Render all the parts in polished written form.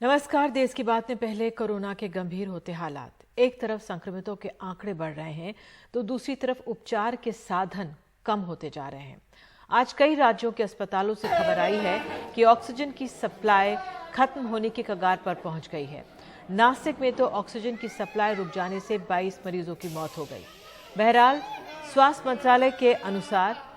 नमस्कार। देश की बात में पहले कोरोना के गंभीर होते हालात। एक तरफ संक्रमितों के आंकड़े बढ़ रहे हैं तो दूसरी तरफ उपचार के साधन कम होते जा रहे हैं। आज कई राज्यों के अस्पतालों से खबर आई है कि ऑक्सीजन की सप्लाई खत्म होने की कगार पर पहुंच गई है। नासिक में तो ऑक्सीजन की सप्लाई रुक जाने से 22 मरीजों की मौत हो गई। बहरहाल स्वास्थ्य मंत्रालय के अनुसार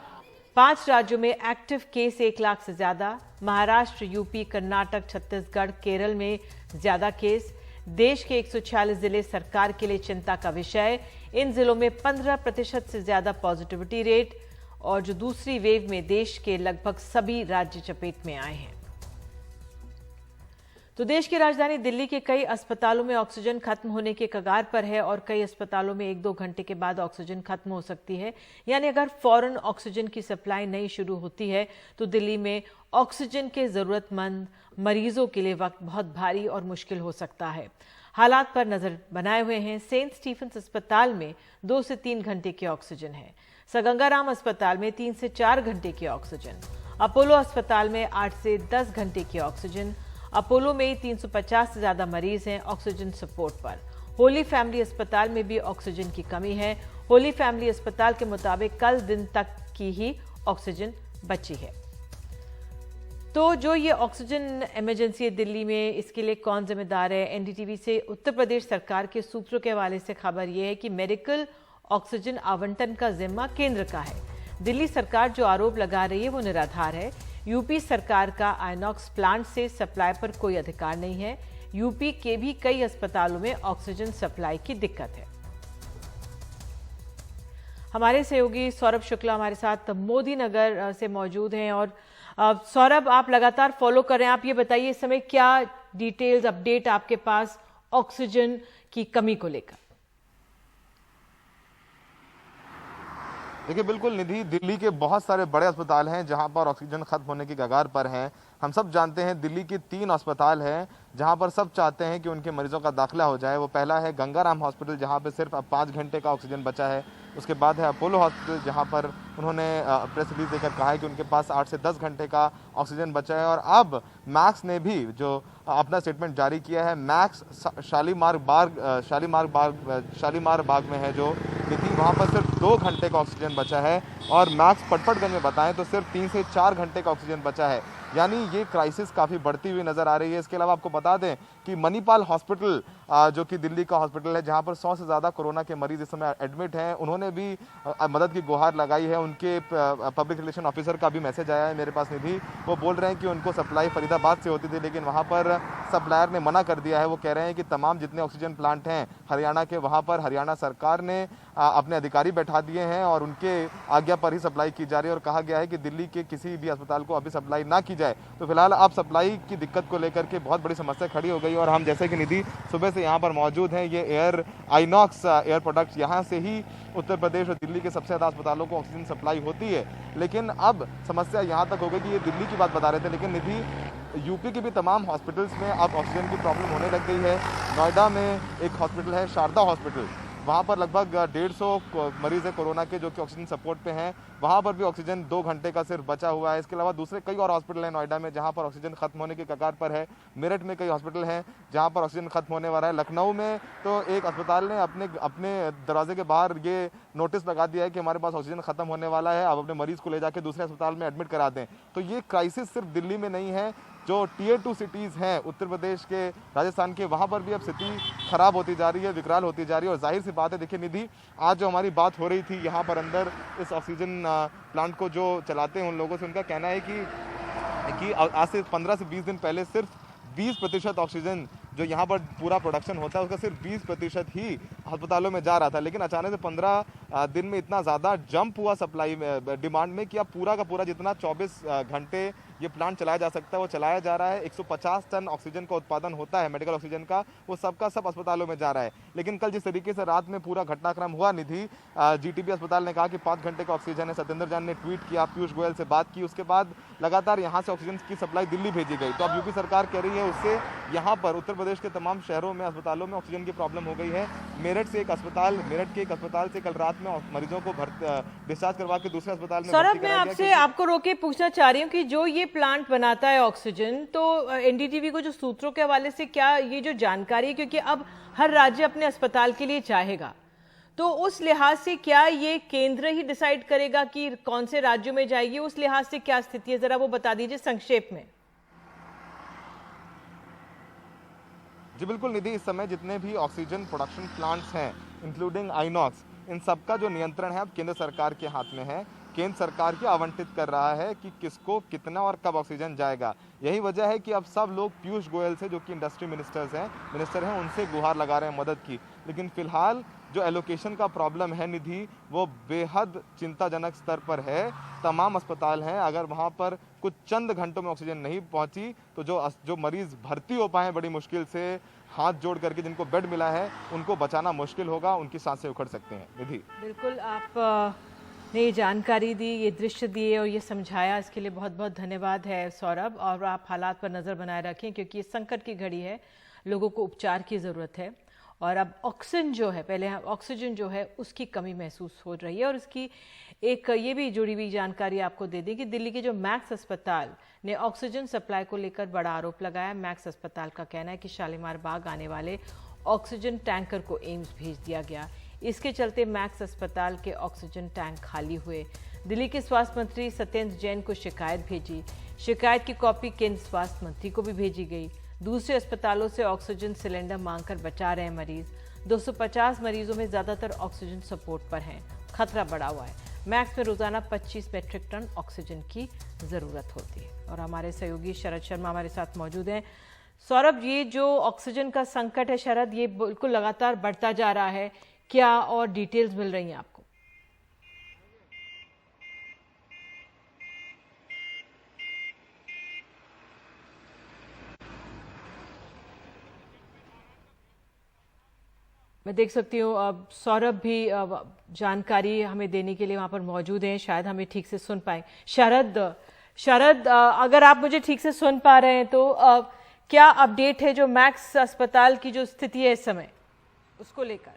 5 राज्यों में एक्टिव केस 1 लाख से ज्यादा। महाराष्ट्र, यूपी, कर्नाटक, छत्तीसगढ़, केरल में ज्यादा केस। देश के 146 जिले सरकार के लिए चिंता का विषय। इन जिलों में 15% से ज्यादा पॉजिटिविटी रेट और जो दूसरी वेव में देश के लगभग सभी राज्य चपेट में आए हैं। तो देश की राजधानी दिल्ली के कई अस्पतालों में ऑक्सीजन खत्म होने के कगार पर है और कई अस्पतालों में 1-2 घंटे के बाद ऑक्सीजन खत्म हो सकती है। यानी अगर फौरन ऑक्सीजन की सप्लाई नहीं शुरू होती है तो दिल्ली में ऑक्सीजन के जरूरतमंद मरीजों के लिए वक्त बहुत भारी और मुश्किल हो सकता है। हालात पर नजर बनाए हुए हैं सेंट स्टीफेंस अस्पताल में 2 से 3 घंटे की ऑक्सीजन है। सगंगाराम अस्पताल में 3 से 4 घंटे की ऑक्सीजन। अपोलो अस्पताल में 8 से 10 घंटे की ऑक्सीजन। अपोलो में 350 से ज्यादा मरीज हैं ऑक्सीजन सपोर्ट पर। होली फैमिली अस्पताल में भी ऑक्सीजन की कमी है। होली फैमिली अस्पताल के मुताबिक कल दिन तक की ही ऑक्सीजन बची है। तो जो ये ऑक्सीजन इमरजेंसी है दिल्ली में, इसके लिए कौन जिम्मेदार है? एनडीटीवी से उत्तर प्रदेश सरकार के सूत्रों के हवाले से खबर यह है कि मेडिकल ऑक्सीजन आवंटन का जिम्मा केंद्र का है। दिल्ली सरकार जो आरोप लगा रही है वो निराधार है। यूपी सरकार का आइनॉक्स प्लांट से सप्लाई पर कोई अधिकार नहीं है। यूपी के भी कई अस्पतालों में ऑक्सीजन सप्लाई की दिक्कत है। हमारे सहयोगी सौरभ शुक्ला हमारे साथ मोदी नगर से मौजूद हैं। और सौरभ, आप लगातार फॉलो कर रहे हैं, आप ये बताइए इस समय क्या डिटेल्स अपडेट आपके पास ऑक्सीजन की कमी को लेकर? देखिए, बिल्कुल निधि, दिल्ली के बहुत सारे बड़े अस्पताल हैं जहां पर ऑक्सीजन खत्म होने की कगार पर हैं। हम सब जानते हैं दिल्ली के 3 अस्पताल हैं जहां पर सब चाहते हैं कि उनके मरीजों का दाखिला हो जाए। वो पहला है गंगाराम हॉस्पिटल जहां पर सिर्फ अब 5 घंटे का ऑक्सीजन बचा है। उसके बाद है अपोलो हॉस्पिटल जहां पर उन्होंने प्रेस रिलीज देकर कहा है कि उनके पास 8 से 10 घंटे का ऑक्सीजन बचा है। और अब मैक्स ने भी जो अपना स्टेटमेंट जारी किया है। मैक्स शालीमार बाग में है जो निधि, वहाँ पर सिर्फ 2 घंटे का ऑक्सीजन बचा है। और मैक्स पटपटगंज में बताएं तो सिर्फ 3 से 4 घंटे का ऑक्सीजन बचा है। यानी ये क्राइसिस काफ़ी बढ़ती हुई नजर आ रही है। इसके अलावा आपको बता दें कि मणिपाल हॉस्पिटल जो कि दिल्ली का हॉस्पिटल है जहां पर 100 से ज़्यादा कोरोना के मरीज इस समय एडमिट हैं, उन्होंने भी मदद की गुहार लगाई है। उनके पब्लिक रिलेशन ऑफिसर का भी मैसेज आया है मेरे पास निधि। वो बोल रहे हैं कि उनको सप्लाई फरीदाबाद से होती थी लेकिन वहाँ पर सप्लायर ने मना कर दिया है। वो कह रहे हैं कि तमाम जितने ऑक्सीजन प्लांट हैं हरियाणा के, वहाँ पर हरियाणा सरकार ने अपने अधिकारी बैठा दिए हैं और उनके आज्ञा पर ही सप्लाई की जा रही है। और कहा गया है कि दिल्ली के किसी भी अस्पताल को अभी सप्लाई ना की जाए। तो फिलहाल अब सप्लाई की दिक्कत को लेकर के बहुत बड़ी समस्या खड़ी हो गई। और हम जैसे कि निधि सुबह से यहाँ पर मौजूद हैं, ये आइनॉक्स एयर प्रोडक्ट्स, यहाँ से ही उत्तर प्रदेश और दिल्ली के सबसे ज़्यादा अस्पतालों को ऑक्सीजन सप्लाई होती है। लेकिन अब समस्या यहाँ तक हो गई कि ये दिल्ली की बात बता रहे थे लेकिन निधि यूपी के भी तमाम हॉस्पिटल्स में अब ऑक्सीजन की प्रॉब्लम होने लग गई है। नोएडा में एक हॉस्पिटल है शारदा हॉस्पिटल, वहाँ पर लगभग 150 मरीज है कोरोना के जो कि ऑक्सीजन सपोर्ट पे हैं। वहाँ पर भी ऑक्सीजन 2 घंटे का सिर्फ बचा हुआ है। इसके अलावा दूसरे कई और हॉस्पिटल हैं नोएडा में जहाँ पर ऑक्सीजन खत्म होने की कगार पर है। मेरठ में कई हॉस्पिटल हैं जहाँ पर ऑक्सीजन खत्म होने वाला है। लखनऊ में तो एक अस्पताल ने अपने दरवाजे के बाहर ये नोटिस लगा दिया है कि हमारे पास ऑक्सीजन खत्म होने वाला है, आप अपने मरीज को ले जाकर दूसरे अस्पताल में एडमिट करा दें। तो ये क्राइसिस सिर्फ दिल्ली में नहीं है, जो टियर 2 सिटीज़ हैं उत्तर प्रदेश के, राजस्थान के, वहाँ पर भी अब स्थिति खराब होती जा रही है, विकराल होती जा रही है। और जाहिर सी बात है, देखिए निधि, आज जो हमारी बात हो रही थी यहाँ पर अंदर इस ऑक्सीजन प्लांट को जो चलाते हैं उन लोगों से उनका कहना है कि आज से 15 से 20 दिन पहले सिर्फ 20% ऑक्सीजन जो यहाँ पर पूरा प्रोडक्शन होता है उसका सिर्फ 20% ही अस्पतालों में जा रहा था। लेकिन अचानक से 15 दिन में इतना ज़्यादा जंप हुआ सप्लाई में, डिमांड में, कि अब पूरा का पूरा जितना 24 घंटे ये प्लांट चलाया जा सकता है वो चलाया जा रहा है। 150 टन ऑक्सीजन का उत्पादन होता है, मेडिकल ऑक्सीजन का, वो सबका सब अस्पतालों में जा रहा है। लेकिन कल जिस तरीके से रात में पूरा घटनाक्रम हुआ निधि, जीटीबी अस्पताल ने कहा कि 5 घंटे का ऑक्सीजन है। सत्येंद्र जैन ने ट्वीट किया, पीयूष गोयल से बात की, उसके बाद लगातार यहाँ से ऑक्सीजन की सप्लाई दिल्ली भेजी गई। तो अब यूपी सरकार कह रही है उससे यहाँ पर उत्तर प्रदेश के तमाम शहरों में अस्पतालों में ऑक्सीजन की प्रॉब्लम हो गई है। मेरठ के एक अस्पताल से कल रात में मरीजों को डिस्चार्ज करवा के दूसरे अस्पताल में सौरभ, मैं आपको रोके पूछना चाह रही हूँ कि जो ये प्लांट बनाता है ऑक्सीजन, तो एनडीटीवी को जो सूत्रों के हवाले से क्या ये जो जानकारी है, क्योंकि अब हर राज्य अपने अस्पताल के लिए चाहेगा, तो उस लिहाज से क्या ये केंद्र ही डिसाइड करेगा कि कौन से राज्यों में जाएगी? उस लिहाज से क्या स्थिति है, जरा वो बता दीजिए संक्षेप में। जी बिल्कुल निधि, इस समय जितने भी ऑक्सीजन प्रोडक्शन प्लांट्स हैं इंक्लूडिंग आइनॉक्स, इन सब का जो नियंत्रण है अब केंद्र सरकार के हाथ में है। केंद्र सरकार की आवंटित कर रहा है कि किसको कितना और कब ऑक्सीजन जाएगा। यही वजह है कि अब सब लोग पीयूष गोयल से, जो कि इंडस्ट्री मिनिस्टर हैं, उनसे गुहार लगा रहे हैं मदद की। लेकिन फिलहाल जो एलोकेशन का प्रॉब्लम है निधि, वो बेहद चिंताजनक स्तर पर है। तमाम अस्पताल हैं, अगर वहाँ पर कुछ चंद घंटों में ऑक्सीजन नहीं पहुँची तो जो मरीज भर्ती हो पाए बड़ी मुश्किल से, हाथ जोड़ करके जिनको बेड मिला है उनको बचाना मुश्किल होगा, उनकी सांसें उखड़ सकती हैं। निधि, बिल्कुल, आप ने ये जानकारी दी, ये दृश्य दिए और ये समझाया, इसके लिए बहुत बहुत धन्यवाद है सौरभ। और आप हालात पर नज़र बनाए रखें क्योंकि ये संकट की घड़ी है, लोगों को उपचार की ज़रूरत है और अब ऑक्सीजन जो है, पहले ऑक्सीजन जो है उसकी कमी महसूस हो रही है। और इसकी एक ये भी जुड़ी हुई जानकारी आपको दे दें कि दिल्ली के जो मैक्स अस्पताल ने ऑक्सीजन सप्लाई को लेकर बड़ा आरोप लगाया। मैक्स अस्पताल का कहना है कि शालीमार बाग आने वाले ऑक्सीजन टैंकर को एम्स भेज दिया गया। इसके चलते मैक्स अस्पताल के ऑक्सीजन टैंक खाली हुए। दिल्ली के स्वास्थ्य मंत्री सत्येंद्र जैन को शिकायत भेजी। शिकायत की कॉपी केंद्र स्वास्थ्य मंत्री को भी भेजी गई। दूसरे अस्पतालों से ऑक्सीजन सिलेंडर मांगकर बचा रहे मरीज। 250 मरीजों में ज्यादातर ऑक्सीजन सपोर्ट पर हैं। खतरा बढ़ा हुआ है। मैक्स में रोजाना 25 मैट्रिक टन ऑक्सीजन की जरूरत होती है। और हमारे सहयोगी शरद शर्मा हमारे साथ मौजूद हैं। सौरभ, ये जो ऑक्सीजन का संकट है शरद, ये बिल्कुल लगातार बढ़ता जा रहा है, क्या और डिटेल्स मिल रही हैं आपको? मैं देख सकती हूँ अब सौरभ भी जानकारी हमें देने के लिए वहां पर मौजूद हैं, शायद हमें ठीक से सुन पाए। शरद, अगर आप मुझे ठीक से सुन पा रहे हैं तो क्या अपडेट है जो मैक्स अस्पताल की जो स्थिति है इस समय उसको लेकर?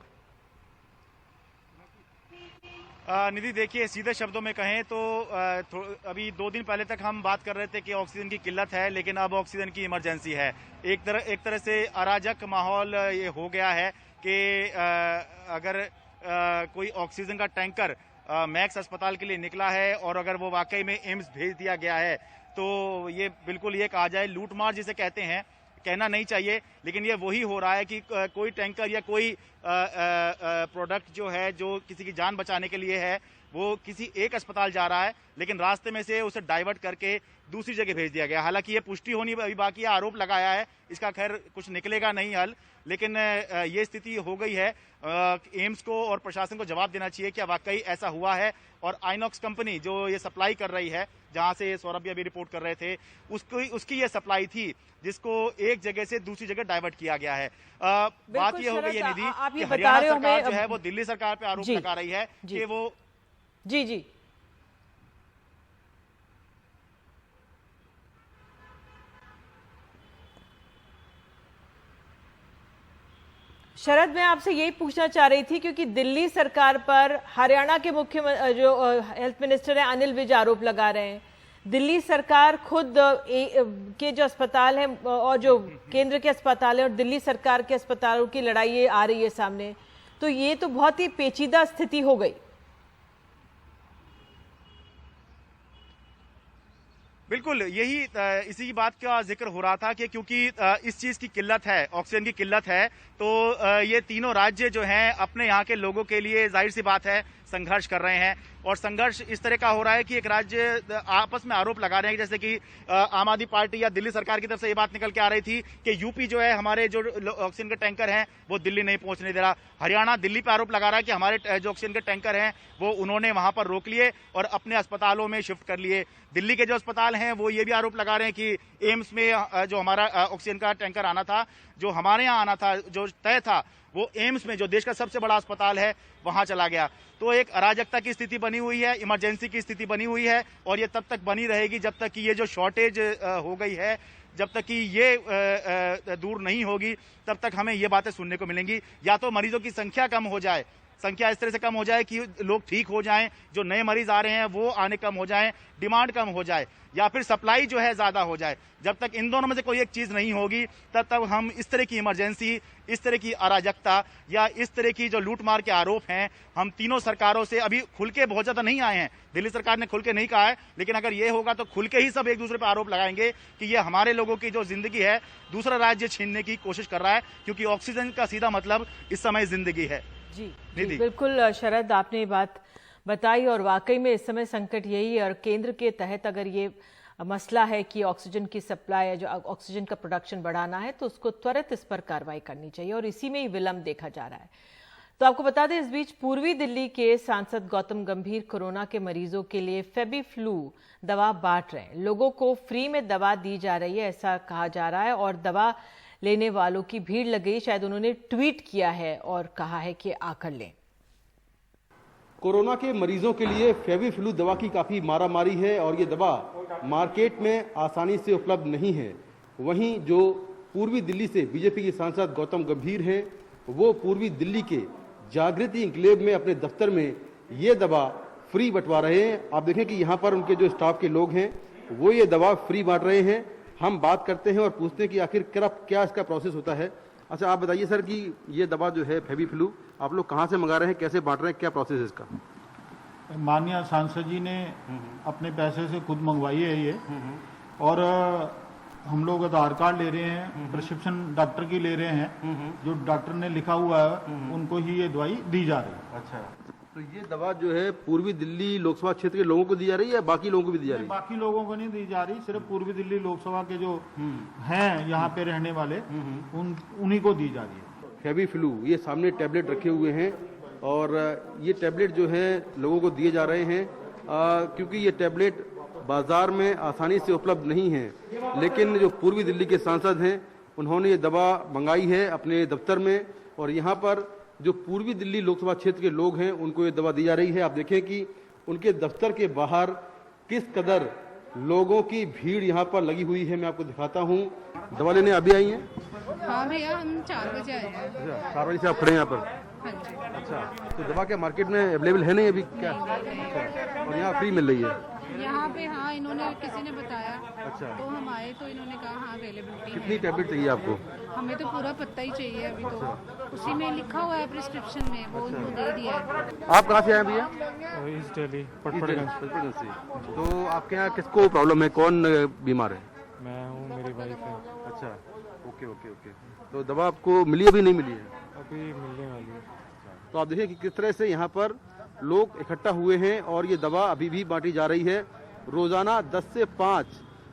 निधि, देखिए, सीधे शब्दों में कहें तो अभी 2 दिन पहले तक हम बात कर रहे थे कि ऑक्सीजन की किल्लत है, लेकिन अब ऑक्सीजन की इमरजेंसी है। एक तरह से अराजक माहौल ये हो गया है कि अगर कोई ऑक्सीजन का टैंकर मैक्स अस्पताल के लिए निकला है और अगर वो वाकई में एम्स भेज दिया गया है तो ये बिल्कुल ये कहा जाए लूटमार जिसे कहते हैं, कहना नहीं चाहिए, लेकिन ये वही हो रहा है कि कोई टैंकर या कोई प्रोडक्ट जो है, जो किसी की जान बचाने के लिए है, वो किसी एक अस्पताल जा रहा है, लेकिन रास्ते में से उसे डाइवर्ट करके दूसरी जगह भेज दिया गया। हालांकि ये पुष्टि होनी अभी बाकी है, आरोप लगाया है, इसका खैर कुछ निकलेगा नहीं हल, लेकिन ये स्थिति हो गई है। एम्स को और प्रशासन को जवाब देना चाहिए क्या वाकई ऐसा हुआ है। और आइनॉक्स कंपनी जो ये सप्लाई कर रही है, जहां से सौरभ भी अभी रिपोर्ट कर रहे थे, उसकी ये सप्लाई थी जिसको एक जगह से दूसरी जगह डाइवर्ट किया गया है। बात ये हो गई है निधि कि हरियाणा सरकार जो है वो दिल्ली सरकार पे आरोप लगा रही है कि वो जी शरद, मैं आपसे यही पूछना चाह रही थी क्योंकि दिल्ली सरकार पर हरियाणा के मुख्यमंत्री जो हेल्थ मिनिस्टर हैं अनिल विज आरोप लगा रहे हैं। दिल्ली सरकार खुद के जो अस्पताल हैं और जो केंद्र के अस्पताल हैं और दिल्ली सरकार के अस्पतालों की लड़ाई आ रही है सामने, तो ये तो बहुत ही पेचीदा स्थिति हो गई। बिल्कुल, यही इसी बात का जिक्र हो रहा था कि क्योंकि इस चीज की किल्लत है, ऑक्सीजन की किल्लत है, तो ये तीनों राज्य जो हैं अपने यहाँ के लोगों के लिए जाहिर सी बात है संघर्ष कर रहे हैं। और संघर्ष इस तरह का हो रहा है कि एक राज्य आपस में आरोप लगा रहे हैं, जैसे कि आम आदमी पार्टी या दिल्ली सरकार की तरफ से ये बात निकल के आ रही थी कि यूपी जो है हमारे जो ऑक्सीजन के टैंकर हैं वो दिल्ली नहीं पहुंचने दे रहा। हरियाणा दिल्ली पे आरोप लगा रहा है कि हमारे जो ऑक्सीजन के टैंकर हैं वो उन्होंने वहां पर रोक लिए और अपने अस्पतालों में शिफ्ट कर लिए। दिल्ली के जो अस्पताल हैं वो ये भी आरोप लगा रहे हैं कि एम्स में जो हमारा ऑक्सीजन का टैंकर आना था, जो हमारे यहाँ आना था, जो तय था, वो एम्स में जो देश का सबसे बड़ा अस्पताल है वहां चला गया। तो एक अराजकता की स्थिति बनी हुई है, इमरजेंसी की स्थिति बनी हुई है और ये तब तक बनी रहेगी जब तक कि ये जो शॉर्टेज हो गई है जब तक कि ये दूर नहीं होगी तब तक हमें ये बातें सुनने को मिलेंगी। या तो मरीजों की संख्या कम हो जाए, संख्या इस तरह से कम हो जाए कि लोग ठीक हो जाएं, जो नए मरीज आ रहे हैं वो आने कम हो जाएं, डिमांड कम हो जाए, या फिर सप्लाई जो है ज्यादा हो जाए। जब तक इन दोनों में से कोई एक चीज नहीं होगी तब तक हम इस तरह की इमरजेंसी, इस तरह की अराजकता या इस तरह की जो लूटमार के आरोप हैं, हम तीनों सरकारों से अभी खुल के बहुत ज्यादा नहीं आए हैं। दिल्ली सरकार ने खुल के नहीं कहा है, लेकिन अगर ये होगा तो खुल के ही सब एक दूसरे पर आरोप लगाएंगे कि ये हमारे लोगों की जो जिंदगी है दूसरा राज्य छीनने की कोशिश कर रहा है, क्योंकि ऑक्सीजन का सीधा मतलब इस समय जिंदगी है। जी बिल्कुल शरद, आपने ये बात बताई और वाकई में इस समय संकट यही है और केंद्र के तहत अगर ये मसला है कि ऑक्सीजन की सप्लाई या जो ऑक्सीजन का प्रोडक्शन बढ़ाना है तो उसको त्वरित इस पर कार्रवाई करनी चाहिए और इसी में ही विलंब देखा जा रहा है। तो आपको बता दें, इस बीच पूर्वी दिल्ली के सांसद गौतम गंभीर कोरोना के मरीजों के लिए फेबीफ्लू दवा बांट रहे हैं। लोगों को फ्री में दवा दी जा रही है ऐसा कहा जा रहा है और दवा लेने वालों की भीड़ लग गई। शायद उन्होंने ट्वीट किया है और कहा है कि आकर लें। कोरोना के मरीजों के लिए फेबीफ्लू दवा की काफ़ी मारामारी है और ये दवा मार्केट में आसानी से उपलब्ध नहीं है। वहीं जो पूर्वी दिल्ली से बीजेपी के सांसद गौतम गंभीर हैं, वो पूर्वी दिल्ली के जागृति इंक्लेव में अपने दफ्तर में ये दवा फ्री बंटवा रहे हैं। आप देखें कि यहाँ पर उनके जो स्टाफ के लोग हैं वो ये दवा फ्री बांट रहे हैं। हम बात करते हैं और पूछते हैं कि आखिर क्या इसका प्रोसेस होता है। अच्छा, आप बताइए सर कि ये दवा जो है फेबीफ्लू आप लोग कहाँ से मंगा रहे हैं, कैसे बांट रहे हैं, क्या प्रोसेस है इसका? माननीय सांसद जी ने अपने पैसे से खुद मंगवाई है ये, और हम लोग आधार कार्ड ले रहे हैं, प्रिस्क्रिप्शन डॉक्टर की ले रहे हैं, जो डॉक्टर ने लिखा हुआ है उनको ही ये दवाई दी जा रही है। अच्छा, तो ये दवा जो है पूर्वी दिल्ली लोकसभा क्षेत्र के लोगों को दी जा रही है या बाकी लोगों को भी दी जा रही है? बाकी लोगों को नहीं दी जा रही, सिर्फ पूर्वी दिल्ली लोकसभा के जो हैं यहाँ पे रहने वाले उन्हीं को दी जा रही है। फेबीफ्लू, ये सामने टैबलेट रखे हुए हैं और ये टैबलेट जो है लोगों को दिए जा रहे हैं क्योंकि ये टैबलेट बाजार में आसानी से उपलब्ध नहीं है। लेकिन जो पूर्वी दिल्ली के सांसद हैं उन्होंने ये दवा मंगाई है अपने दफ्तर में और यहाँ पर जो पूर्वी दिल्ली लोकसभा क्षेत्र के लोग हैं उनको ये दवा दी जा रही है। आप देखें कि उनके दफ्तर के बाहर किस कदर लोगों की भीड़ यहाँ पर लगी हुई है। मैं आपको दिखाता हूँ। दवा लेने अभी आई हैं? हाँ भैया, हम 4 बजे आए हैं। अच्छा, 4 बजे से आप खड़े हैं यहाँ पर? हाँ जी। अच्छा, तो दवा क्या मार्केट में अवेलेबल है नहीं अभी क्या? अच्छा, और यहाँ फ्री मिल रही है यहाँ पे? हाँ, इन्होंने किसी ने बताया। अच्छा, तो हम आए तो इन्होंने कहा हाँ अवेलेबिलिटी है। कितनी टैबलेट चाहिए आपको? हमें तो पूरा पत्ता ही चाहिए अभी तो। उसी में लिखा हुआ है प्रिस्क्रिप्शन में, वो उनको दे दिया है। आप कहाँ से आए भैया? इस दिल्ली पटपड़गंज से। तो आपके यहाँ किसको प्रॉब्लम है, कौन बीमार है? मैं हूँ, मेरी वाइफ है। अच्छा, ओके ओके ओके। तो दवा आपको मिली अभी नहीं मिली है? अभी मिलने वाली है। तो आप देखिए कि किस तरह से यहाँ पर लोग इकट्ठा हुए हैं और ये दवा अभी भी बांटी जा रही है। रोजाना 10 से 5,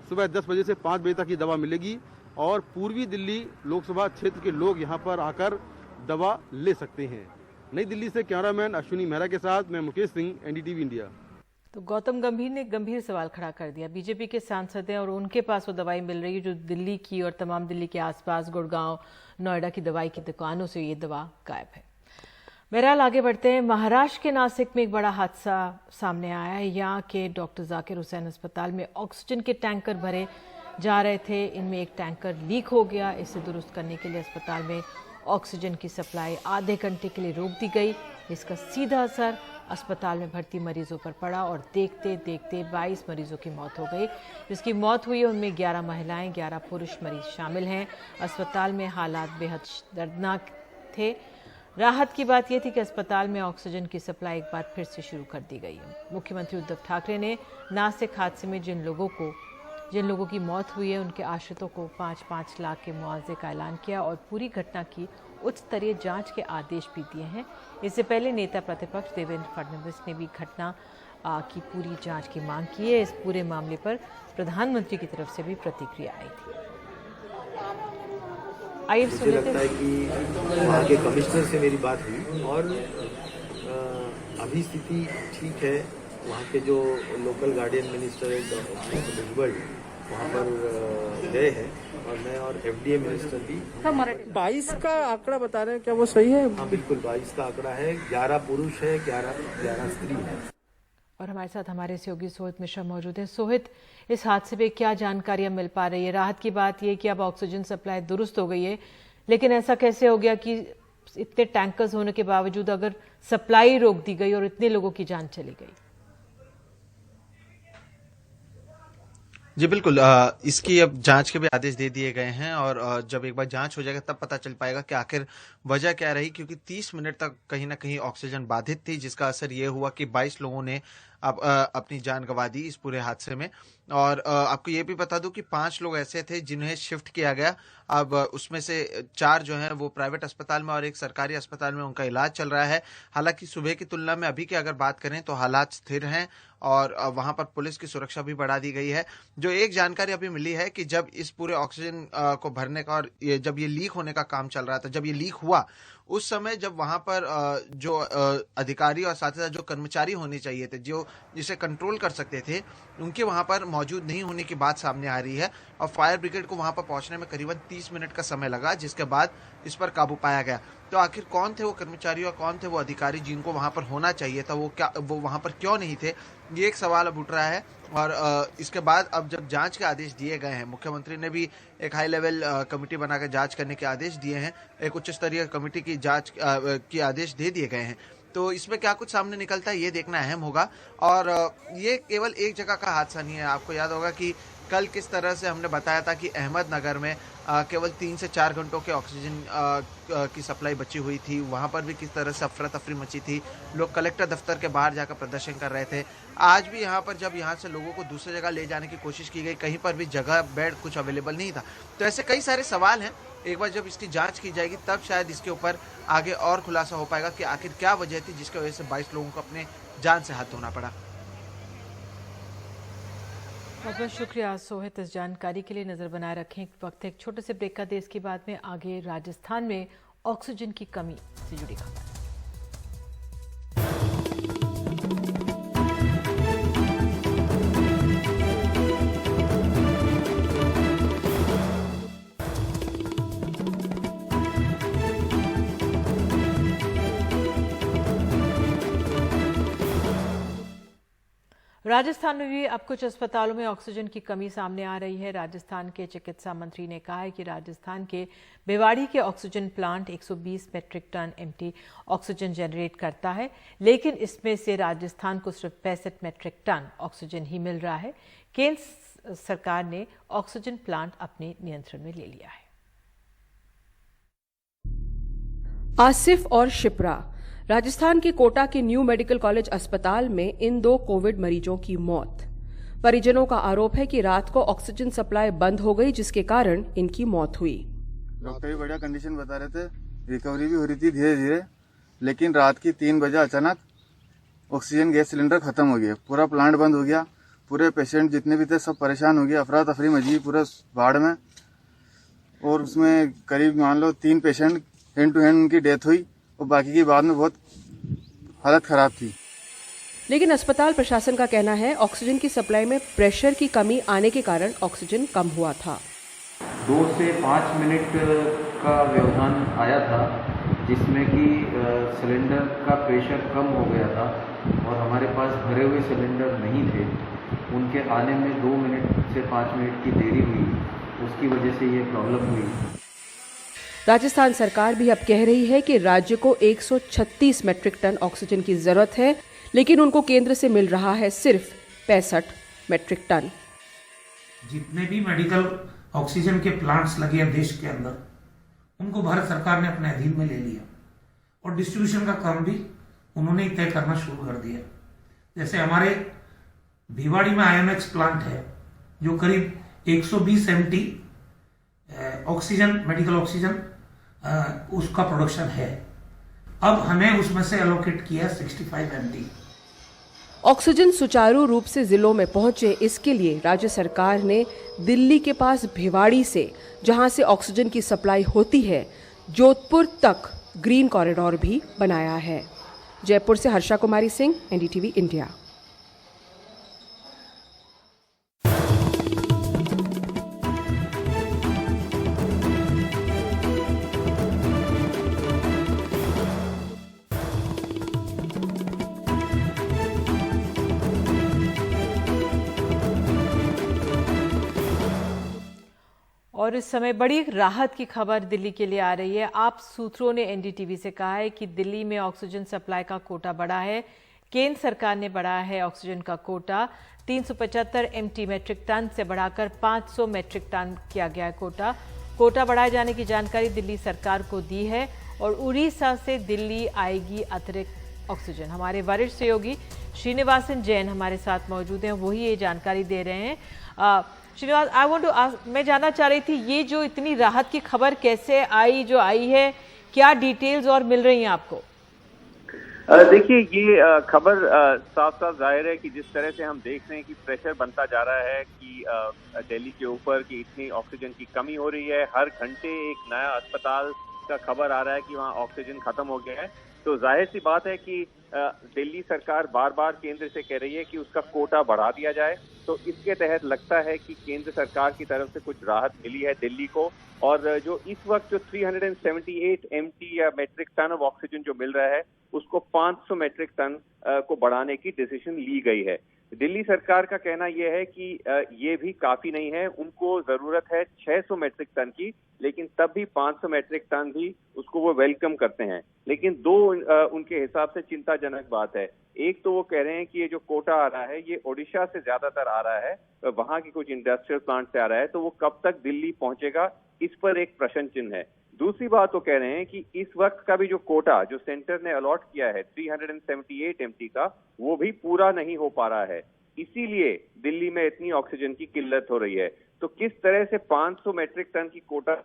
सुबह 10 बजे से 5 बजे तक ये दवा मिलेगी और पूर्वी दिल्ली लोकसभा क्षेत्र के लोग यहाँ पर आकर दवा ले सकते हैं। नई दिल्ली से कैमरामैन अश्विनी मेहरा के साथ मैं मुकेश सिंह, एनडीटीवी इंडिया। तो गौतम गंभीर ने गंभीर सवाल खड़ा कर दिया। बीजेपी के सांसद हैं और उनके पास वो दवाई मिल रही है जो दिल्ली की और तमाम दिल्ली के आसपास गुड़गांव, नोएडा की दवाई की दुकानों से ये दवा गायब है। बहरहाल आगे बढ़ते हैं। महाराष्ट्र के नासिक में एक बड़ा हादसा सामने आया है। यहाँ के डॉक्टर जाकिर हुसैन अस्पताल में ऑक्सीजन के टैंकर भरे जा रहे थे। इनमें एक टैंकर लीक हो गया। इसे दुरुस्त करने के लिए अस्पताल में ऑक्सीजन की सप्लाई आधे घंटे के लिए रोक दी गई। इसका सीधा असर अस्पताल में भर्ती मरीजों पर पड़ा और देखते देखते 22 मरीजों की मौत हो गई। जिसकी मौत हुई है उनमें 11 महिलाएं, 11 पुरुष मरीज शामिल हैं। अस्पताल में हालात बेहद दर्दनाक थे। राहत की बात यह थी कि अस्पताल में ऑक्सीजन की सप्लाई एक बार फिर से शुरू कर दी गई है। मुख्यमंत्री उद्धव ठाकरे ने नासिक हादसे में जिन लोगों की मौत हुई है उनके आश्रितों को 5-5 लाख के मुआवजे का ऐलान किया और पूरी घटना की उच्च स्तरीय जांच के आदेश भी दिए हैं। इससे पहले नेता प्रतिपक्ष देवेंद्र फडणवीस ने भी घटना की पूरी जांच की मांग की है। इस पूरे मामले पर प्रधानमंत्री की तरफ से भी प्रतिक्रिया आई थी। मुझे लगता है कि वहाँ के कमिश्नर से मेरी बात हुई और अभी स्थिति ठीक है। वहाँ के जो लोकल गार्डियन मिनिस्टर है डॉक्टर भुजबल वहाँ पर गए हैं और मैं और एफडीए मिनिस्टर भी। 22 का आंकड़ा बता रहे हैं, क्या वो सही है? हाँ बिल्कुल, 22 का आंकड़ा है। 11 पुरुष है, 11 स्त्री है। और हमारे साथ हमारे सहयोगी सोहित मिश्रा मौजूद हैं। सोहित, इस हादसे पे क्या जानकारियां मिल पा रही है? राहत की बात यह कि अब ऑक्सीजन सप्लाई दुरुस्त हो गई है, लेकिन ऐसा कैसे हो गया कि इतने टैंकर्स होने के बावजूद अगर सप्लाई रोक दी गई और इतने लोगों की जान चली गई? जी बिल्कुल, इसकी अब जांच के भी आदेश दे दिए गए हैं और जब एक बार जांच हो जाएगा तब पता चल पाएगा कि आखिर वजह क्या रही, क्योंकि 30 मिनट तक कहीं ना कहीं ऑक्सीजन बाधित थी, जिसका असर ये हुआ कि 22 लोगों ने अब अपनी जान गंवा दी इस पूरे हादसे में। और आपको ये भी बता दूं कि 5 लोग ऐसे थे जिन्हें शिफ्ट किया गया। अब उसमें से 4 जो हैं वो प्राइवेट अस्पताल में और एक सरकारी अस्पताल में उनका इलाज चल रहा है। हालांकि सुबह की तुलना में अभी की अगर बात करें तो हालात स्थिर हैं और वहां पर पुलिस की सुरक्षा भी बढ़ा दी गई है। जो एक जानकारी अभी मिली है कि जब इस पूरे ऑक्सीजन को भरने का और जब ये लीक होने का काम चल रहा था, जब ये लीक हुआ उस समय जब वहां पर जो अधिकारी और साथ ही साथ जो कर्मचारी होने चाहिए थे, जो जिसे कंट्रोल कर सकते थे, उनके वहां पर मौजूद नहीं होने की बात सामने आ रही है और फायर ब्रिगेड को वहां पर पहुंचने में करीबन 30 मिनट का समय लगा, जिसके बाद इस पर काबू पाया गया। तो आखिर कौन थे वो कर्मचारी और कौन थे वो अधिकारी जिनको वहां पर होना चाहिए था, वो वहां पर क्यों नहीं थे, ये एक सवाल अब उठ रहा है। और इसके बाद अब जब जांच के आदेश दिए गए हैं, मुख्यमंत्री ने भी एक हाई लेवल कमेटी बनाकर जांच करने के आदेश दिए हैं, एक उच्च स्तरीय कमेटी की जांच के आदेश दे दिए गए हैं। तो इसमें क्या कुछ सामने निकलता है ये देखना अहम होगा। और ये केवल एक जगह का हादसा नहीं है। आपको याद होगा कि कल किस तरह से हमने बताया था कि अहमदनगर में केवल 3 से 4 घंटों के ऑक्सीजन की सप्लाई बची हुई थी। वहां पर भी किस तरह से अफरा तफरी मची थी, लोग कलेक्टर दफ्तर के बाहर जाकर प्रदर्शन कर रहे थे। आज भी यहाँ पर जब यहाँ से लोगों को दूसरी जगह ले जाने की कोशिश की गई, कहीं पर भी जगह बेड कुछ अवेलेबल नहीं था। तो ऐसे कई सारे सवाल हैं। एक बार जब इसकी जांच की जाएगी तब शायद इसके ऊपर आगे और खुलासा हो पाएगा कि आखिर क्या वजह थी जिसकी वजह से 22 लोगों को अपने जान से हाथ धोना पड़ा। बहुत बहुत शुक्रिया सोहित इस जानकारी के लिए। नजर बनाए रखें। वक्त एक छोटे से ब्रेक का दे, इसके बाद में आगे राजस्थान में ऑक्सीजन की कमी से जुड़ी खबर। राजस्थान में भी अब कुछ अस्पतालों में ऑक्सीजन की कमी सामने आ रही है। राजस्थान के चिकित्सा मंत्री ने कहा है कि राजस्थान के भिवाड़ी के oxygen plant 120 metric ton empty oxygen generate करता है, लेकिन इसमें से राजस्थान को सिर्फ 65 मैट्रिक टन ऑक्सीजन ही मिल रहा है। केंद्र सरकार ने ऑक्सीजन प्लांट अपने नियंत्रण में ले लिया है। आसिफ और शिप्रा, राजस्थान के कोटा के न्यू मेडिकल कॉलेज अस्पताल में इन 2 कोविड मरीजों की मौत। परिजनों का आरोप है कि रात को ऑक्सीजन सप्लाई बंद हो गई, जिसके कारण इनकी मौत हुई। डॉक्टर भी बढ़िया कंडीशन बता रहे थे, रिकवरी भी हो रही थी धीरे धीरे, लेकिन रात की 3 बजे अचानक ऑक्सीजन गैस सिलेंडर खत्म हो गया, पूरा प्लांट बंद हो गया, पूरे पेशेंट जितने भी थे सब परेशान हो गए, अफरा तफरी मची पूरे बाढ़ में। और उसमें करीब मान लो 3 पेशेंट हैंड टू हैंड उनकी डेथ हुई और बाकी की बाद में बहुत हालत खराब थी। लेकिन अस्पताल प्रशासन का कहना है ऑक्सीजन की सप्लाई में प्रेशर की कमी आने के कारण ऑक्सीजन कम हुआ था। 2 से 5 मिनट का व्यवधान आया था, जिसमें कि सिलेंडर का प्रेशर कम हो गया था और हमारे पास भरे हुए सिलेंडर नहीं थे। उनके आने में 2 मिनट से 5 मिनट की देरी हुई, उसकी वजह से ये प्रॉब्लम हुई। राजस्थान सरकार भी अब कह रही है कि राज्य को 136 मैट्रिक टन ऑक्सीजन की जरूरत है, लेकिन उनको केंद्र से मिल रहा है सिर्फ 65 मैट्रिक टन। जितने भी मेडिकल ऑक्सीजन के प्लांट्स लगे हैं देश के अंदर, उनको भारत सरकार ने अपने अधीन में ले लिया और डिस्ट्रीब्यूशन का काम भी उन्होंने तय करना शुरू कर दिया। जैसे हमारे भिवाड़ी में आईएमएक्स प्लांट है जो करीब 120 एमटी ऑक्सीजन, मेडिकल ऑक्सीजन उसका प्रोडक्शन है। अब हमें उसमें से एलोकेट किया 65 एमटी। ऑक्सीजन सुचारू रूप से जिलों में पहुंचे, इसके लिए राज्य सरकार ने दिल्ली के पास भिवाड़ी से, जहां से ऑक्सीजन की सप्लाई होती है, जोधपुर तक ग्रीन कॉरिडोर भी बनाया है। जयपुर से हर्षा कुमारी सिंह, एनडीटीवी इंडिया। और इस समय बड़ी राहत की खबर दिल्ली के लिए आ रही है। आप सूत्रों ने एनडीटीवी से कहा है कि दिल्ली में ऑक्सीजन सप्लाई का कोटा बढ़ा है। केंद्र सरकार ने बढ़ाया है ऑक्सीजन का कोटा। 375 MT मेट्रिक टन से बढ़ाकर 500 मेट्रिक टन किया गया है कोटा बढ़ाए जाने की जानकारी दिल्ली सरकार को दी है और उड़ीसा से दिल्ली आएगी अतिरिक्त ऑक्सीजन। हमारे वरिष्ठ सहयोगी श्रीनिवासन जैन हमारे साथ मौजूद हैं, वही ये जानकारी दे रहे हैं। Srinivas, I want to ask, मैं जानना चाह रही थी ये जो इतनी राहत की खबर कैसे आई, जो आई है, क्या डिटेल्स और मिल रही हैं आपको? देखिए, ये खबर साफ साफ जाहिर है कि जिस तरह से हम देख रहे हैं कि प्रेशर बनता जा रहा है कि दिल्ली के ऊपर कि इतनी ऑक्सीजन की कमी हो रही है। हर घंटे एक नया अस्पताल का खबर आ रहा है कि वहाँ ऑक्सीजन खत्म हो गया है। तो जाहिर सी बात है कि दिल्ली सरकार बार बार केंद्र से कह रही है कि उसका कोटा बढ़ा दिया जाए। तो इसके तहत लगता है कि केंद्र सरकार की तरफ से कुछ राहत मिली है दिल्ली को। और जो इस वक्त जो 378 MT या मेट्रिक टन ऑफ ऑक्सीजन जो मिल रहा है, उसको 500 मेट्रिक टन को बढ़ाने की डिसीजन ली गई है। दिल्ली सरकार का कहना यह है कि ये भी काफी नहीं है, उनको जरूरत है 600 मेट्रिक टन की, लेकिन तब भी 500 मेट्रिक टन भी उसको वो वेलकम करते हैं। लेकिन दो उनके हिसाब से चिंताजनक बात है। एक तो वो कह रहे हैं कि ये जो कोटा आ रहा है ये ओडिशा से ज्यादातर आ रहा है, वहां की कुछ इंडस्ट्रियल प्लांट से आ रहा है, तो वो कब तक दिल्ली पहुंचेगा इस पर एक प्रश्न चिन्ह है। दूसरी बात वो कह रहे हैं कि इस वक्त का भी जो कोटा जो सेंटर ने अलॉट किया है 378 MT का, वो भी पूरा नहीं हो पा रहा है। इसीलिए दिल्ली में इतनी ऑक्सीजन की किल्लत हो रही है। तो किस तरह से 500 मेट्रिक टन की कोटा,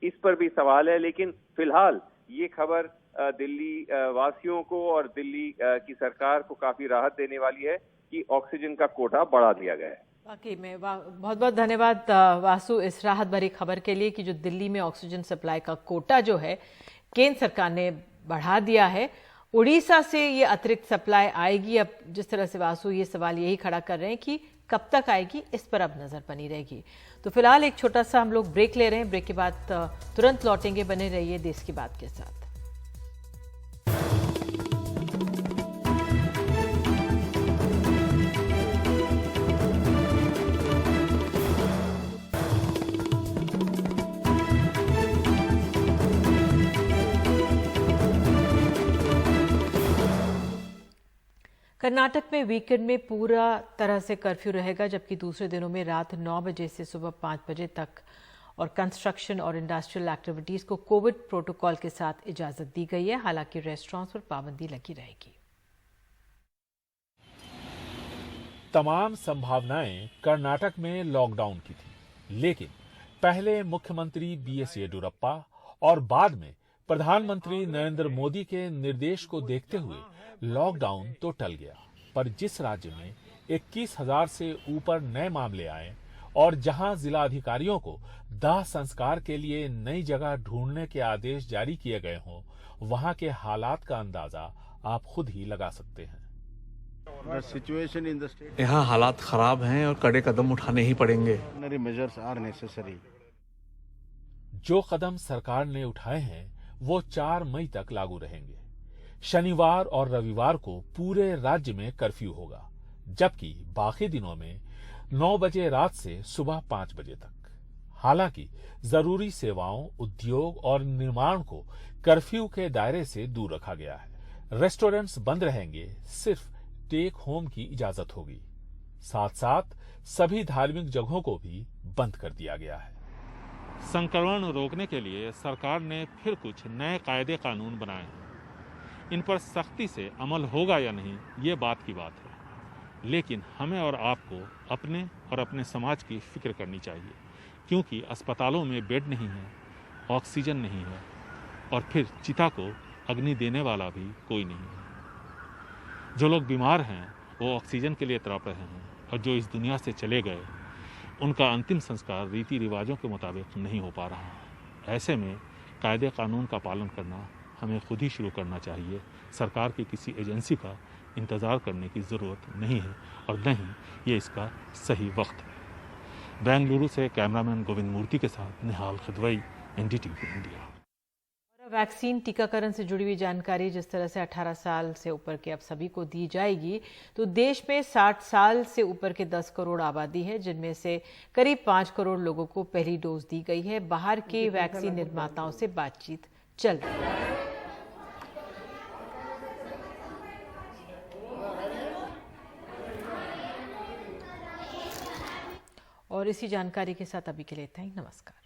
इस पर भी सवाल है। लेकिन फिलहाल ये खबर दिल्ली वासियों को और दिल्ली की सरकार को काफी राहत देने वाली है कि ऑक्सीजन का कोटा बढ़ा दिया गया है। वाकई में बहुत बहुत धन्यवाद वासु इस राहत भरी खबर के लिए कि जो दिल्ली में ऑक्सीजन सप्लाई का कोटा जो है केंद्र सरकार ने बढ़ा दिया है। उड़ीसा से ये अतिरिक्त सप्लाई आएगी। अब जिस तरह से वासु ये सवाल यही खड़ा कर रहे हैं कि कब तक आएगी, इस पर अब नजर बनी रहेगी। तो फिलहाल एक छोटा सा हम लोग ब्रेक ले रहे हैं। ब्रेक के बाद तुरंत लौटेंगे। बने रहिए देश की बात के साथ। कर्नाटक में वीकेंड में पूरा तरह से कर्फ्यू रहेगा, जबकि दूसरे दिनों में रात 9 बजे से सुबह 5 बजे तक और कंस्ट्रक्शन और इंडस्ट्रियल एक्टिविटीज को कोविड प्रोटोकॉल के साथ इजाजत दी गई है। हालांकि रेस्टोरेंट्स पर पाबंदी लगी रहेगी। तमाम संभावनाएं कर्नाटक में लॉकडाउन की थी, लेकिन पहले मुख्यमंत्री BS येडियुरप्पा और बाद में प्रधानमंत्री नरेंद्र मोदी के निर्देश को देखते हुए लॉकडाउन तो टल गया। पर जिस राज्य में 21,000 से ऊपर नए मामले आए और जहां जिला अधिकारियों को दाह संस्कार के लिए नई जगह ढूंढने के आदेश जारी किए गए हों, वहां के हालात का अंदाजा आप खुद ही लगा सकते हैं। यहाँ हालात खराब हैं और कड़े कदम उठाने ही पड़ेंगे। जो कदम सरकार ने उठाए हैं वो 4 मई तक लागू रहेंगे। शनिवार और रविवार को पूरे राज्य में कर्फ्यू होगा, जबकि बाकी दिनों में 9 बजे रात से सुबह 5 बजे तक। हालांकि जरूरी सेवाओं, उद्योग और निर्माण को कर्फ्यू के दायरे से दूर रखा गया है। रेस्टोरेंट्स बंद रहेंगे, सिर्फ टेक होम की इजाजत होगी। साथ साथ सभी धार्मिक जगहों को भी बंद कर दिया गया है। संक्रमण रोकने के लिए सरकार ने फिर कुछ नए कायदे कानून बनाए हैं। इन पर सख्ती से अमल होगा या नहीं, ये बात की बात है। लेकिन हमें और आपको अपने और अपने समाज की फिक्र करनी चाहिए, क्योंकि अस्पतालों में बेड नहीं है, ऑक्सीजन नहीं है और फिर चिता को अग्नि देने वाला भी कोई नहीं है। जो लोग बीमार हैं वो ऑक्सीजन के लिए तड़प रहे हैं और जो इस दुनिया से चले गए उनका अंतिम संस्कार रीति रिवाजों के मुताबिक नहीं हो पा रहा है। ऐसे में कायदे कानून का पालन करना हमें खुद ही शुरू करना चाहिए। सरकार की किसी एजेंसी का इंतज़ार करने की ज़रूरत नहीं है और न ही ये इसका सही वक्त है। बेंगलुरु से कैमरामैन गोविंद मूर्ति के साथ निहाल खदवई, NDTV इंडिया। वैक्सीन टीकाकरण से जुड़ी हुई जानकारी जिस तरह से 18 साल से ऊपर के अब सभी को दी जाएगी, तो देश में 60 साल से ऊपर के 10 करोड़ आबादी है, जिनमें से करीब 5 करोड़ लोगों को पहली डोज दी गई है। बाहर के वैक्सीन निर्माताओं से बातचीत चल रही है। और इसी जानकारी के साथ अभी के लिए इतना ही। नमस्कार।